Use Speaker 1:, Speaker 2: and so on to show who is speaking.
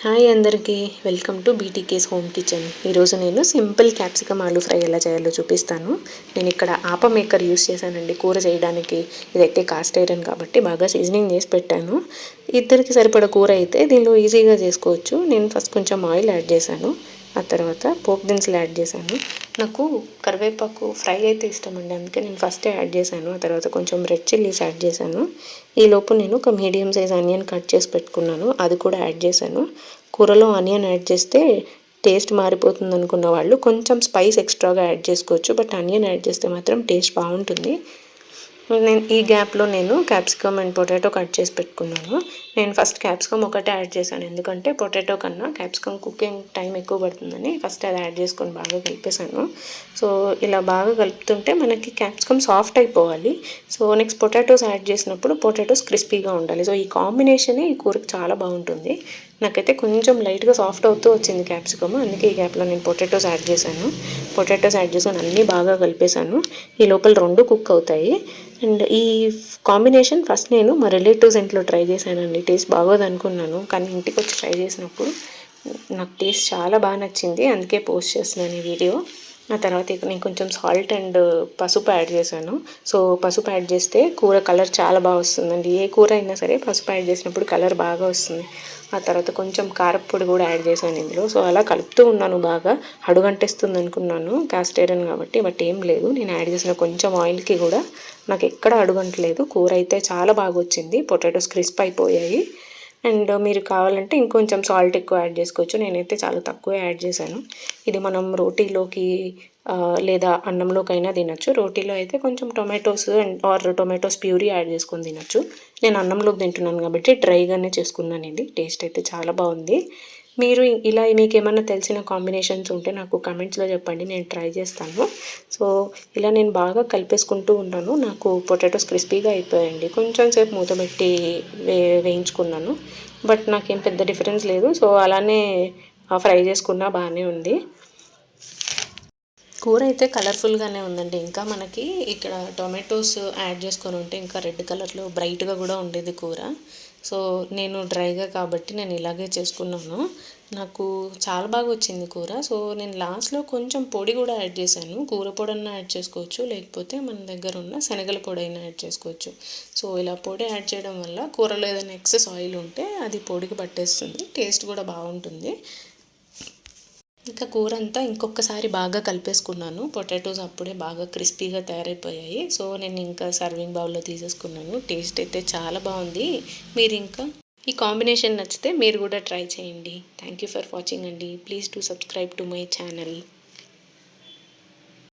Speaker 1: Hi అందరికీ, welcome to బీటీకేస్ home kitchen. ఈరోజు నేను సింపుల్ క్యాప్సికమ్ ఆలూ ఫ్రై ఎలా చేయాలో చూపిస్తాను. నేను ఇక్కడ ఆప మేకర్ యూస్ చేశానండి కూర చేయడానికి. ఇదైతే కాస్ట్ ఐరన్ కాబట్టి బాగా సీజనింగ్ చేసి పెట్టాను. ఇద్దరికి సరిపడ కూర అయితే దీనిలో ఈజీగా చేసుకోవచ్చు. నేను ఫస్ట్ కొంచెం ఆయిల్ యాడ్ చేశాను, ఆ తర్వాత పోపు దినుసులు యాడ్ చేశాను. నాకు కరివేపాకు ఫ్రై అయితే ఇష్టం అండి, అందుకే నేను ఫస్ట్ యాడ్ చేశాను. ఆ తర్వాత కొంచెం రెడ్ చిల్లీస్ యాడ్ చేశాను. ఈలోపు నేను ఒక మీడియం సైజ్ ఆనియన్ కట్ చేసి పెట్టుకున్నాను, అది కూడా యాడ్ చేశాను. కూరలో ఆనియన్ యాడ్ చేస్తే టేస్ట్ మారిపోతుంది అనుకున్న వాళ్ళు కొంచెం స్పైస్ ఎక్స్ట్రాగా యాడ్ చేసుకోవచ్చు, బట్ ఆనియన్ యాడ్ చేస్తే మాత్రం టేస్ట్ బాగుంటుంది. నేను ఈ గ్యాప్లో క్యాప్సికమ్ అండ్ పొటాటో కట్ చేసి పెట్టుకున్నాను. నేను ఫస్ట్ క్యాప్సికమ్ ఒకటే యాడ్ చేశాను, ఎందుకంటే పొటాటో కన్నా క్యాప్సికమ్ కుకింగ్ టైం ఎక్కువ పడుతుందని ఫస్ట్ అది యాడ్ చేసుకొని బాగా కలిపేశాను. సో ఇలా బాగా కలుపుతుంటే మనకి క్యాప్సికమ్ సాఫ్ట్ అయిపోవాలి. సో నెక్స్ట్ పొటాటోస్ యాడ్ చేసినప్పుడు పొటాటోస్ క్రిస్పీగా ఉండాలి. సో ఈ కాంబినేషనే ఈ కూరకు చాలా బాగుంటుంది. నాకైతే కొంచెం లైట్గా సాఫ్ట్ అవుతూ వచ్చింది క్యాప్సికమ్, అందుకే ఈ గ్యాప్లో నేను పొటాటోస్ యాడ్ చేశాను. పొటాటోస్ యాడ్ చేసుకొని అన్నీ బాగా కలిపేశాను. ఈ లోపల రెండు కుక్ అవుతాయి. అండ్ ఈ కాంబినేషన్ ఫస్ట్ నేను మా రిలేటివ్స్ ఇంట్లో ట్రై చేశానండి. టేస్ట్ బాగోదు అనుకున్నాను, కానీ ఇంటికి వచ్చి ట్రై చేసినప్పుడు నాకు టేస్ట్ చాలా బాగా నచ్చింది, అందుకే పోస్ట్ చేస్తున్నాను ఈ వీడియో. ఆ తర్వాత ఇక నేను కొంచెం సాల్ట్ అండ్ పసుపు యాడ్ చేశాను. సో పసుపు యాడ్ చేస్తే కూర కలర్ చాలా బాగా వస్తుందండి. ఏ కూర అయినా సరే పసుపు యాడ్ చేసినప్పుడు కలర్ బాగా వస్తుంది. ఆ తర్వాత కొంచెం కారప్పొడి కూడా యాడ్ చేశాను ఇందులో. సో అలా కలుపుతూ ఉన్నాను, బాగా అడుగంటేస్తుంది అనుకున్నాను కాస్ట్ ఐరన్ కాబట్టి, బట్ ఏం లేదు. నేను యాడ్ చేసిన కొంచెం ఆయిల్కి కూడా నాకు ఎక్కడ అడుగంటలేదు. కూర అయితే చాలా బాగా వచ్చింది, పొటాటోస్ క్రిస్ప్ అయిపోయాయి. అండ్ మీరు కావాలంటే ఇంకొంచెం సాల్ట్ ఎక్కువ యాడ్ చేసుకోవచ్చు, నేనైతే చాలా తక్కువ యాడ్ చేశాను. ఇది మనం రోటీలోకి లేదా అన్నంలోకైనా తినచ్చు. రోటీలో అయితే కొంచెం tomatoes and tomatoes puree add చేసుకొని తినచ్చు. నేను అన్నంలోకి తింటున్నాను కాబట్టి డ్రైగానే చేసుకున్నాను. ఇది టేస్ట్ అయితే చాలా బాగుంది. మీరు ఇలా మీకు ఏమన్నా తెలిసిన కాంబినేషన్స్ ఉంటే నాకు కమెంట్స్లో చెప్పండి, నేను ట్రై చేస్తాను. సో ఇలా నేను బాగా కలిపేసుకుంటూ ఉన్నాను. నాకు పొటాటోస్ క్రిస్పీగా అయిపోయాయండి. కొంచెం సేపు మూత పెట్టి వేయించుకున్నాను, బట్ నాకేం పెద్ద డిఫరెన్స్ లేదు. సో అలానే ఫ్రై చేసుకున్నా బాగానే ఉంది. కూర అయితే కలర్ఫుల్గానే ఉందండి. ఇంకా మనకి ఇక్కడ టొమాటోస్ యాడ్ చేసుకొని ఉంటే ఇంకా రెడ్ కలర్లో బ్రైట్గా కూడా ఉండేది కూర. సో నేను డ్రైగా కాబట్టి నేను ఇలాగే చేసుకున్నాను. నాకు చాలా బాగా వచ్చింది కూర. సో నేను లాస్ట్లో కొంచెం పొడి కూడా యాడ్ చేశాను. కూర పొడి అన్నా యాడ్ చేసుకోవచ్చు, లేకపోతే మన దగ్గర ఉన్న శనగల పొడి అయినా యాడ్ చేసుకోవచ్చు. సో ఇలా పొడి యాడ్ చేయడం వల్ల కూరలో ఏదైనా ఎక్సెస్ ఆయిల్ ఉంటే అది పొడికి పట్టేస్తుంది, టేస్ట్ కూడా బాగుంటుంది. ఇంకా కూర అంతా ఇంకొకసారి బాగా కలిపేసుకున్నాను. పొటాటోస్ అప్పుడే బాగా క్రిస్పీగా తయారైపోయాయి. సో నేను ఇంకా సర్వింగ్ బౌల్లో తీసేసుకున్నాను. టేస్ట్ అయితే చాలా బాగుంది. మీరు ఇంకా ఈ కాంబినేషన్ నచ్చితే మీరు కూడా ట్రై చేయండి. థ్యాంక్ యూ ఫర్ వాచింగ్ అండి. Please to subscribe to my channel.